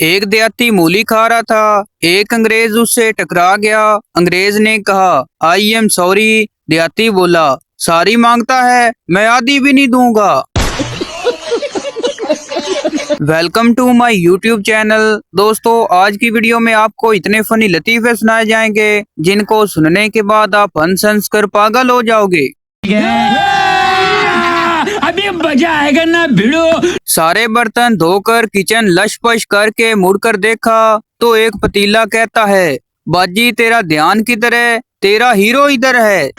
एक देहाती मूली खा रहा था। एक अंग्रेज उससे टकरा गया। अंग्रेज ने कहा, आई एम सॉरी। देहाती बोला, सारी मांगता है, मैं आधी भी नहीं दूंगा। Welcome to my YouTube channel. दोस्तों, आज की वीडियो में आपको इतने फनी लतीफे सुनाए जाएंगे जिनको सुनने के बाद आप हंस हंस कर पागल हो जाओगे। अभी मजा आएगा ना भिड़ो। सारे बर्तन धोकर किचन लश-पश करके मुड़कर देखा तो एक पतीला कहता है, बाजी तेरा ध्यान किधर है, तेरा हीरो इधर है।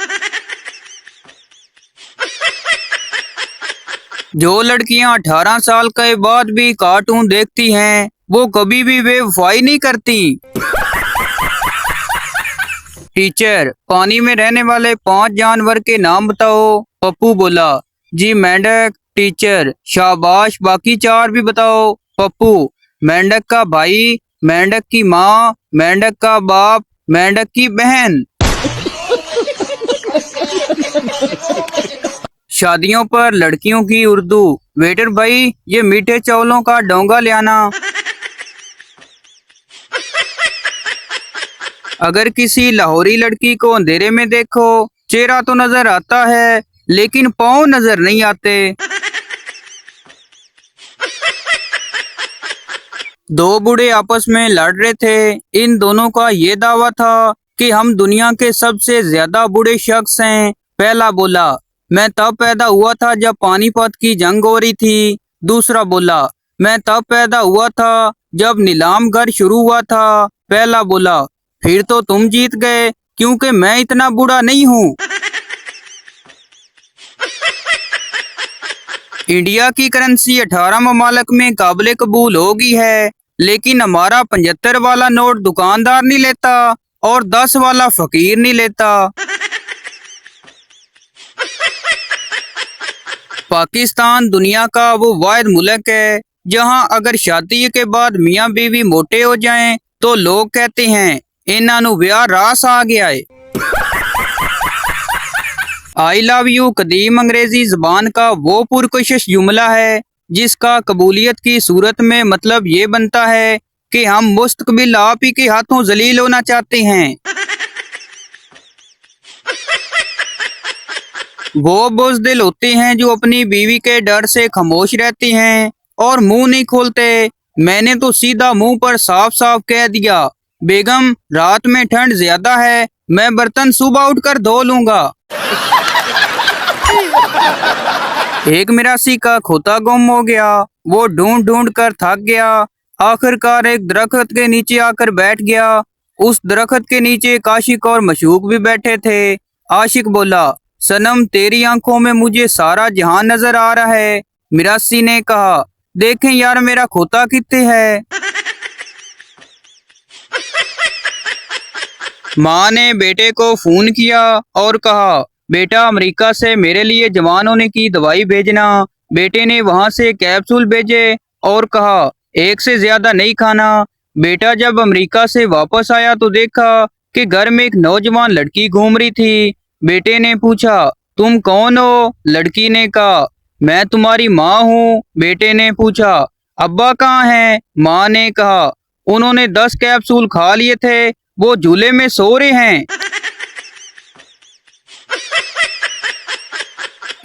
जो लड़कियां 18 साल के बाद भी कार्टून देखती हैं, वो कभी भी बेवफाई नहीं करती। टीचर, पानी में रहने वाले 5 जानवर के नाम बताओ। पप्पू बोला, जी मेंढक। टीचर, शाबाश, बाकी 4 भी बताओ। पप्पू, मेंढक का भाई, मेंढक की माँ, मेंढक का बाप, मेंढक की बहन। शादियों पर लड़कियों की उर्दू, वेटर भाई ये मीठे चावलों का डोंगा ले आना। अगर किसी लाहौरी लड़की को अंधेरे में देखो, चेहरा तो नजर आता है लेकिन पाँव नजर नहीं आते। 2 बूढ़े आपस में लड़ रहे थे। इन दोनों का ये दावा था कि हम दुनिया के सबसे ज्यादा बूढ़े शख्स हैं। पहला बोला, मैं तब पैदा हुआ था जब पानीपत की जंग हो रही थी। दूसरा बोला, मैं तब पैदा हुआ था जब नीलामगढ़ शुरू हुआ था। पहला बोला, फिर तो तुम जीत गए क्योंकि मैं इतना बूढ़ा नहीं हूँ। इंडिया की करेंसी 18 ममालिक में काबिले कबूल हो गई है, लेकिन हमारा 75 वाला नोट दुकानदार नहीं लेता और 10 वाला फकीर नहीं लेता। पाकिस्तान दुनिया का वो वाहिद मुल्क है जहां अगर शादी के बाद मियां बीवी मोटे हो जाएं तो लोग कहते हैं, इन्हां नूं ब्याह रास आ गया है। आई लव यू कदीम अंग्रेजी जबान का वो पुरकशिश जुमला है जिसका कबूलियत की सूरत में मतलब ये बनता है कि हम मुस्तकबिल आप ही के हाथों जलील होना चाहते हैं। वो बुज़दिल होते हैं जो अपनी बीवी के डर से खामोश रहते हैं और मुंह नहीं खोलते। मैंने तो सीधा मुंह पर साफ साफ कह दिया, बेगम रात में ठंड ज्यादा है, मैं बर्तन सुबह उठकर धो लूंगा। एक मिरासी का खोता गुम हो गया। वो ढूंढ ढूंढ कर थक गया। आखिरकार एक दरख्त के नीचे आकर बैठ गया। उस दरख्त के नीचे काशिक और मशूक भी बैठे थे। आशिक बोला, सनम तेरी आंखों में मुझे सारा जहां नजर आ रहा है। मिरासी ने कहा, देखें यार मेरा खोता कित्ते है। माँ ने बेटे को फोन किया और कहा, बेटा अमेरिका से मेरे लिए जवान होने की दवाई भेजना। बेटे ने वहां से कैप्सूल भेजे और कहा, एक से ज्यादा नहीं खाना। बेटा जब अमेरिका से वापस आया तो देखा कि घर में एक नौजवान लड़की घूम रही थी। बेटे ने पूछा, तुम कौन हो? लड़की ने कहा, मैं तुम्हारी माँ हूँ। बेटे ने पूछा, अब्बा कहाँ हैं? माँ ने कहा, उन्होंने 10 कैप्सूल खा लिए थे, वो झूले में सो रहे हैं।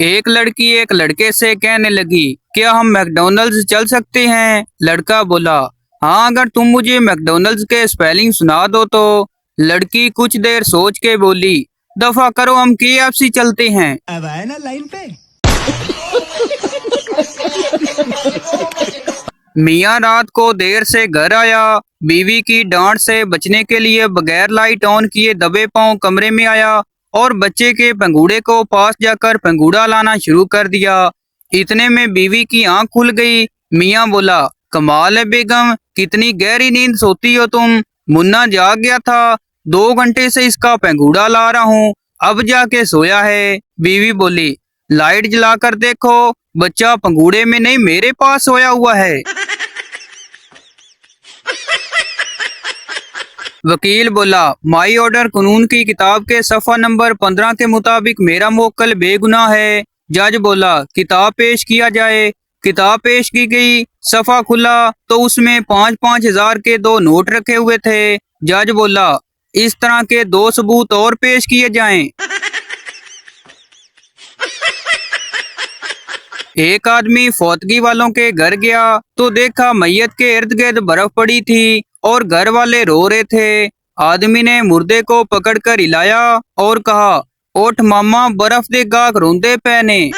एक लड़की एक लड़के से कहने लगी, क्या हम मैकडॉनल्ड्स चल सकते हैं? लड़का बोला, हाँ अगर तुम मुझे मैकडॉनल्ड्स के स्पेलिंग सुना दो तो। लड़की कुछ देर सोच के बोली, दफा करो हम KFC चलते हैं। अब आए ना लाइन पे। मियाँ रात को देर से घर आया। बीवी की डांट से बचने के लिए बगैर लाइट ऑन किए दबे पांव कमरे में आया और बच्चे के पंगूड़े को पास जाकर पंगूड़ा लाना शुरू कर दिया। इतने में बीवी की आंख खुल गई। मियाँ बोला, कमाल है बेगम, कितनी गहरी नींद सोती हो तुम। मुन्ना जाग गया था, 2 घंटे से इसका पंगूड़ा ला रहा हूँ, अब जाके सोया है। बीवी बोली, लाइट जलाकर देखो, बच्चा पंगूड़े में नहीं मेरे पास सोया हुआ है। वकील बोला, माई ऑर्डर कानून की किताब के सफ़ा नंबर 15 के मुताबिक मेरा मुवक्किल बेगुनाह है। जज बोला, किताब पेश किया जाए। किताब पेश की गई। सफा खुला तो उसमें 5-5 हजार के 2 नोट रखे हुए थे। जज बोला, इस तरह के 2 सबूत और पेश किए जाएं। एक आदमी फौतगी वालों के घर गया तो देखा मैयत के इर्द गिर्द बर्फ पड़ी थी और घर वाले रो रहे थे। आदमी ने मुर्दे को पकड़कर हिलाया और कहा, ओठ मामा बर्फ दे गाक रोंदे पहने।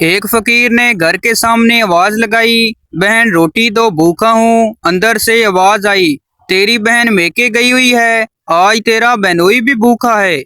एक फकीर ने घर के सामने आवाज लगाई, बहन रोटी दो भूखा हूँ। अंदर से आवाज आई, तेरी बहन मेके गई हुई है, आज तेरा बहनोई भी भूखा है।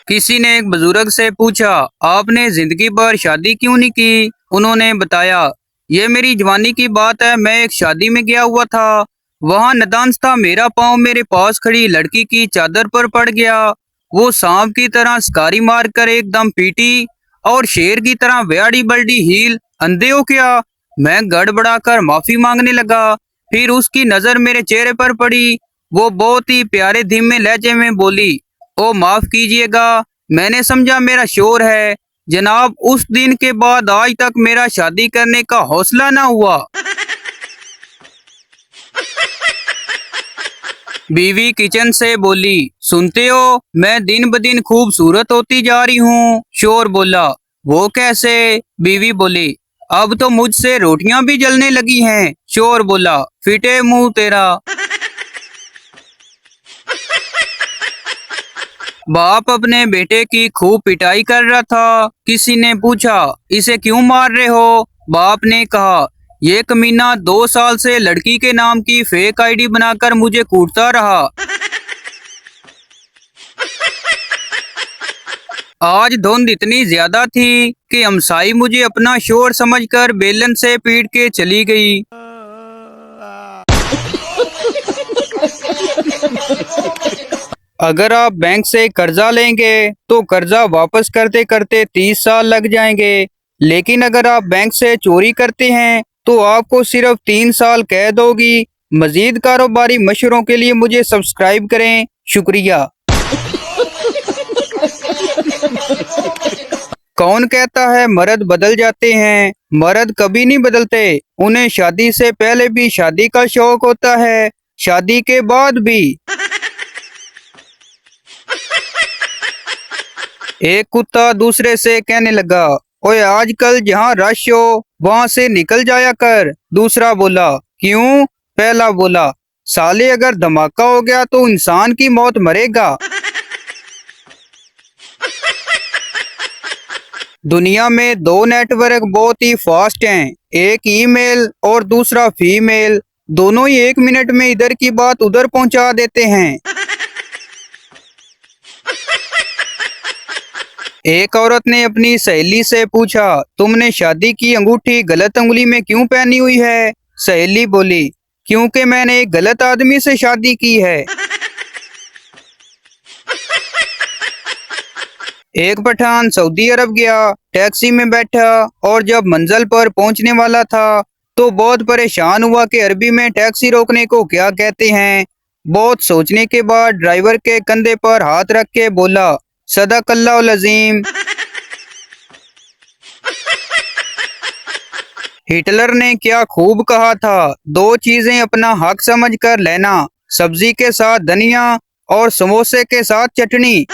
किसी ने एक बुजुर्ग से पूछा, आपने जिंदगी भर शादी क्यों नहीं की? उन्होंने बताया, ये मेरी जवानी की बात है, मैं एक शादी में गया हुआ था, वहाँ नदानस्ता मेरा पाँव मेरे पास खड़ी लड़की की चादर पर पड़ गया। वो सांप की तरह शिकारी मारकर एकदम पीटी और शेर की तरह व्याड़ी बल्डी हील। अंधे हो क्या? मैं गड़बड़ाकर माफी मांगने लगा। फिर उसकी नजर मेरे चेहरे पर पड़ी। वो बहुत ही प्यारे धीमे लहजे में बोली, ओ माफ कीजिएगा, मैंने समझा मेरा शोर है। जनाब, उस दिन के बाद आज तक मेरा शादी करने का हौसला ना हुआ। बीवी किचन से बोली, सुनते हो, मैं दिन ब दिन खूबसूरत होती जा रही हूँ। शोर बोला, वो कैसे? बीवी बोली, अब तो मुझसे रोटियां भी जलने लगी हैं। शोर बोला, फिटे मुंह तेरा। बाप अपने बेटे की खूब पिटाई कर रहा था। किसी ने पूछा, इसे क्यों मार रहे हो? बाप ने कहा, ये कमीना 2 साल से लड़की के नाम की फेक आईडी बनाकर मुझे कूटता रहा। आज धुंध इतनी ज्यादा थी कि हमसाई मुझे अपना शोर समझकर बेलन से पीट के चली गई। अगर आप बैंक से कर्जा लेंगे तो कर्जा वापस करते करते 30 साल लग जाएंगे, लेकिन अगर आप बैंक से चोरी करते हैं तो आपको सिर्फ 3 साल कैद होगी। मजीद कारोबारी मशवरों के लिए मुझे सब्सक्राइब करें। शुक्रिया। कौन कहता है मर्द बदल जाते हैं? मर्द कभी नहीं बदलते। उन्हें शादी से पहले भी शादी का शौक होता है, शादी के बाद भी। एक कुत्ता दूसरे से कहने लगा, ओए आजकल जहाँ रश हो वहाँ से निकल जाया कर। दूसरा बोला, क्यों? पहला बोला, साले अगर धमाका हो गया तो इंसान की मौत मरेगा। दुनिया में 2 नेटवर्क बहुत ही फास्ट हैं, एक ईमेल और दूसरा फीमेल। दोनों ही 1 मिनट में इधर की बात उधर पहुंचा देते हैं। एक औरत ने अपनी सहेली से पूछा, तुमने शादी की अंगूठी गलत उंगली में क्यों पहनी हुई है? सहेली बोली, क्योंकि मैंने एक गलत आदमी से शादी की है। एक पठान सऊदी अरब गया, टैक्सी में बैठा और जब मंजिल पर पहुंचने वाला था तो बहुत परेशान हुआ कि अरबी में टैक्सी रोकने को क्या कहते हैं। बहुत सोचने के बाद ड्राइवर के कंधे पर हाथ रख के बोला, सदाकल्लाहुल अज़ीम। हिटलर ने क्या खूब कहा था, 2 चीजें अपना हक समझकर लेना, सब्जी के साथ धनिया और समोसे के साथ चटनी।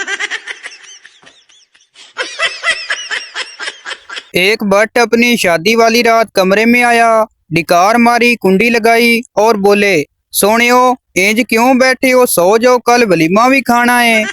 एक भट्ट अपनी शादी वाली रात कमरे में आया, डिकार मारी, कुंडी लगाई और बोले, सोनियो इंज क्यों बैठे हो, सो जाओ, कल वलीमा भी खाना है।